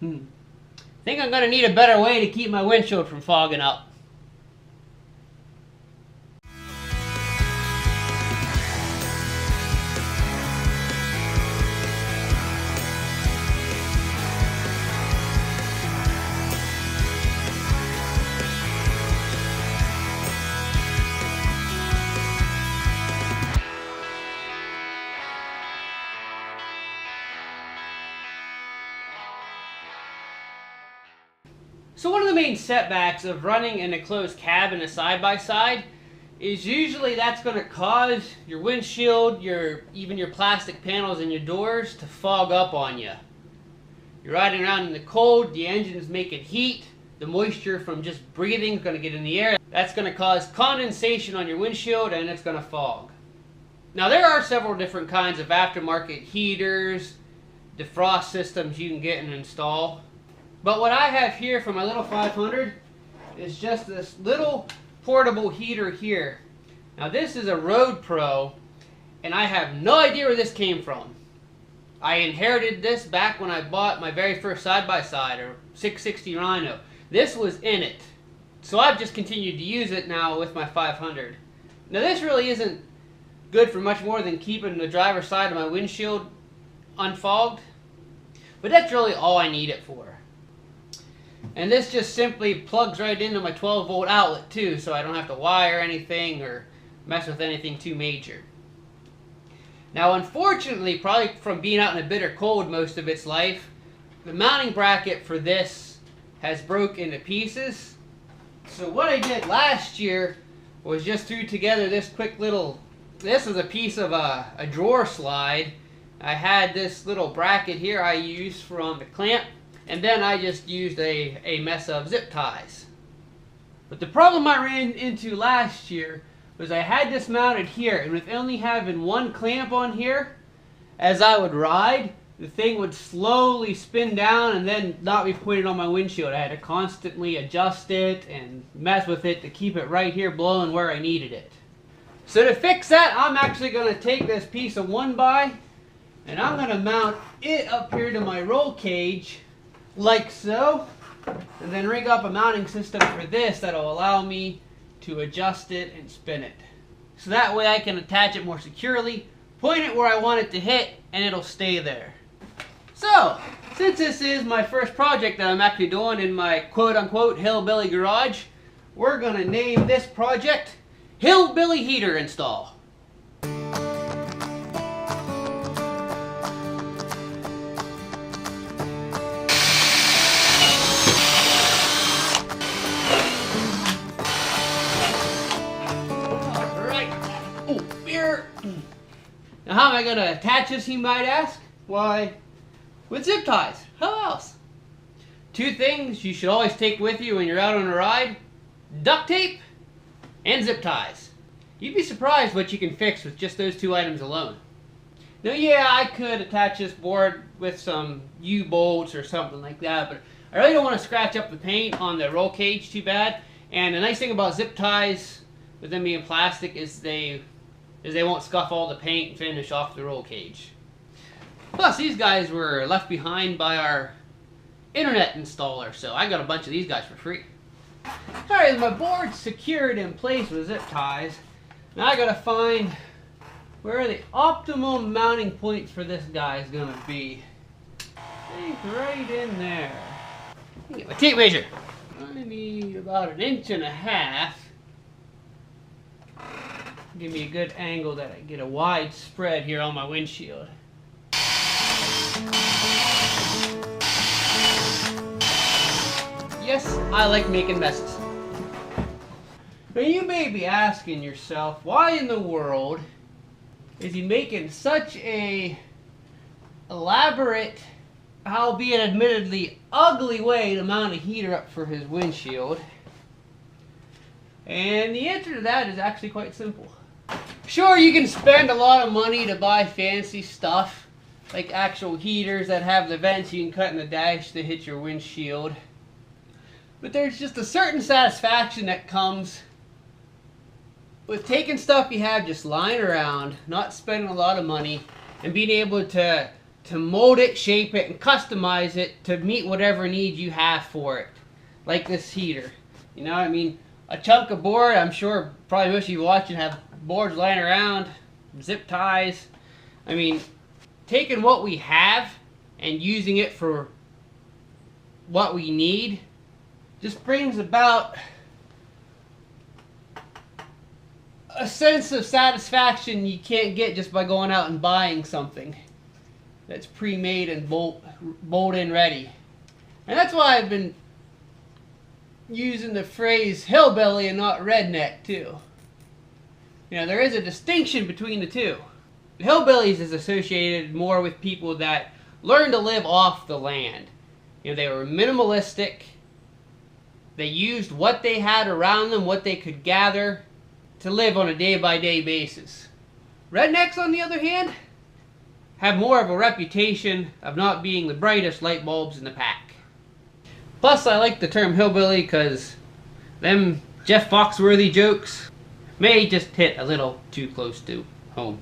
Think I'm gonna need a better way to keep my windshield from fogging up. So one of the main setbacks of running in a closed cab in a side-by-side is usually that's going to cause your windshield, even your plastic panels and your doors to fog up on you. You're riding around in the cold, the engine's making heat, the moisture from just breathing is going to get in the air. That's going to cause condensation on your windshield and it's going to fog. Now there are several different kinds of aftermarket heaters, defrost systems you can get and install. But what I have here for my little 500 is just this little portable heater here. Now this is a Road Pro, and I have no idea where this came from. I inherited this back when I bought my very first side-by-side, or 660 Rhino. This was in it. So I've just continued to use it now with my 500. Now this really isn't good for much more than keeping the driver's side of my windshield unfogged, but that's really all I need it for. And this just simply plugs right into my 12-volt outlet too, so I don't have to wire anything or mess with anything too major. Now unfortunately, probably from being out in a bitter cold most of its life, the mounting bracket for this has broke into pieces. So what I did last year was just threw together this quick little, this was a piece of a drawer slide. I had this little bracket here I used from the clamp. And then I just used a mess of zip ties. But the problem I ran into last year was I had this mounted here, and with only having one clamp on here, as I would ride, the thing would slowly spin down and then not be pointed on my windshield. I had to constantly adjust it and mess with it to keep it right here blowing where I needed it. So to fix that, I'm actually going to take this piece of 1x and I'm going to mount it up here to my roll cage like so, and then rig up a mounting system for this that'll allow me to adjust it and spin it. So that way I can attach it more securely, point it where I want it to hit, and it'll stay there. So, since this is my first project that I'm actually doing in my quote-unquote Hillbilly garage, we're going to name this project Hillbilly Heater Install. Now how am I going to attach this, you might ask? Why, with zip ties. How else? Two things you should always take with you when you're out on a ride: duct tape and zip ties. You'd be surprised what you can fix with just those two items alone. Now yeah, I could attach this board with some U-bolts or something like that, but I really don't want to scratch up the paint on the roll cage too bad. And the nice thing about zip ties, with them being plastic, is they won't scuff all the paint and finish off the roll cage. Plus, these guys were left behind by our internet installer, so I got a bunch of these guys for free. Alright, my board's secured in place with zip ties. Now I gotta find where the optimal mounting points for this guy is gonna be. I think right in there. Let me get my tape measure. I need about 1.5 inches. Give me a good angle that I get a wide spread here on my windshield. Yes, I like making messes. Now you may be asking yourself, why in the world is he making such a elaborate, albeit admittedly ugly way to mount a heater up for his windshield? And the answer to that is actually quite simple. Sure, you can spend a lot of money to buy fancy stuff, like actual heaters that have the vents you can cut in the dash to hit your windshield. But there's just a certain satisfaction that comes with taking stuff you have just lying around, not spending a lot of money, and being able to to mold it, shape it, and customize it to meet whatever need you have for it. Like this heater. You know, I mean, a chunk of board, I'm sure probably most of you watching have boards lying around, zip ties. I mean, taking what we have and using it for what we need just brings about a sense of satisfaction you can't get just by going out and buying something that's pre-made and bolt in ready. And that's why I've been using the phrase hillbilly and not redneck too. You know, there is a distinction between the two. The hillbillies is associated more with people that learn to live off the land. You know, they were minimalistic. They used what they had around them, what they could gather, to live on a day-by-day basis. Rednecks, on the other hand, have more of a reputation of not being the brightest light bulbs in the pack. Plus, I like the term hillbilly because them Jeff Foxworthy jokes may just hit a little too close to home.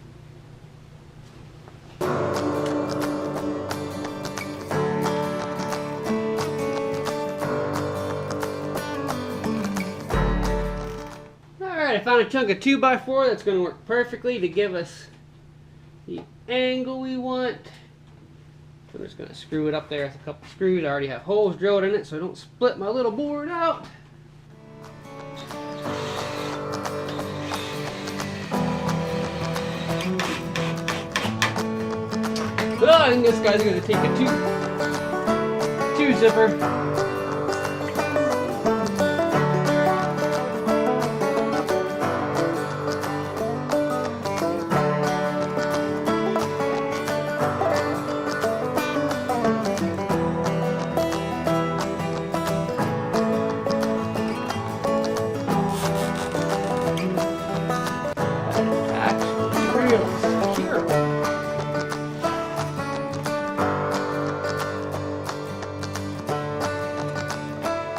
Alright, I found a chunk of 2x4 that's going to work perfectly to give us the angle we want. I'm just going to screw it up there with a couple screws. I already have holes drilled in it so I don't split my little board out. Oh, I think this guy's going to take a two zipper.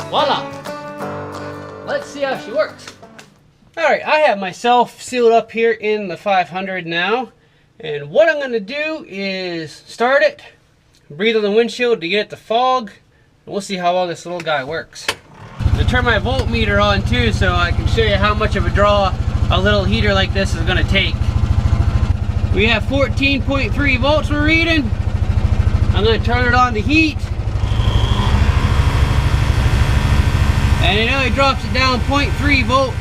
Voila! Let's see how she works. Alright, I have myself sealed up here in the 500 now. And what I'm going to do is start it, breathe on the windshield to get it to fog, and we'll see how well this little guy works. I'm going to turn my voltmeter on too so I can show you how much of a draw a little heater like this is going to take. We have 14.3 volts we're reading. I'm going to turn it on to heat. And it only drops it down 0.3 volts.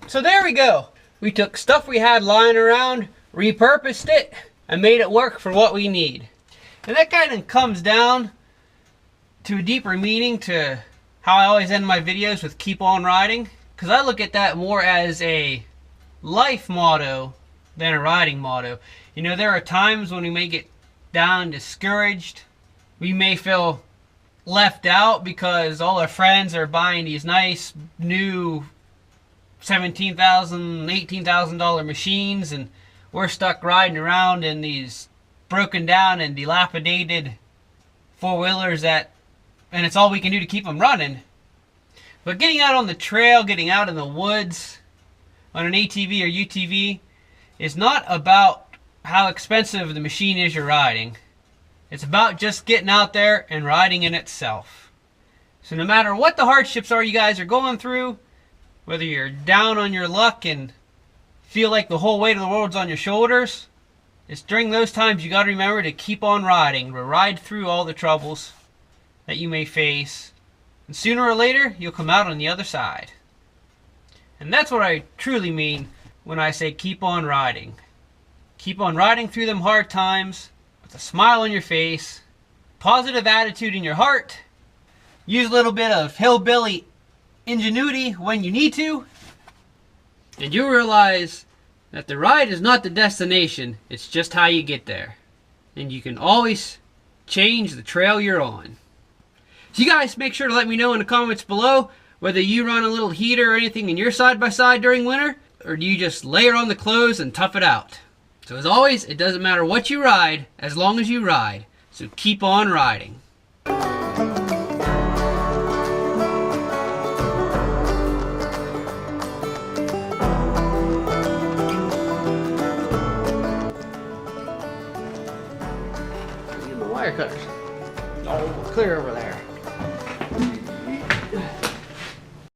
So there we go. We took stuff we had lying around, repurposed it, and made it work for what we need. And that kind of comes down to a deeper meaning to how I always end my videos with keep on riding. Because I look at that more as a life motto than a riding motto. You know, there are times when we may get down, discouraged. We may feel left out because all our friends are buying these nice new $17,000, $18,000 machines and we're stuck riding around in these broken down and dilapidated four-wheelers and it's all we can do to keep them running. But getting out on the trail, getting out in the woods on an ATV or UTV is not about how expensive the machine is you're riding. It's about just getting out there and riding in itself. So no matter what the hardships are you guys are going through, whether you're down on your luck and feel like the whole weight of the world's on your shoulders, it's during those times you got to remember to keep on riding, to ride through all the troubles that you may face. And sooner or later, you'll come out on the other side. And that's what I truly mean when I say keep on riding. Keep on riding through them hard times with a smile on your face, positive attitude in your heart. Use a little bit of hillbilly ingenuity when you need to. And you'll realize that the ride is not the destination, it's just how you get there. And you can always change the trail you're on. So you guys make sure to let me know in the comments below whether you run a little heater or anything in your side-by-side during winter. or do you just layer on the clothes and tough it out? So as always, it doesn't matter what you ride, as long as you ride. So keep on riding. Get my wire cutters. Oh, clear over there.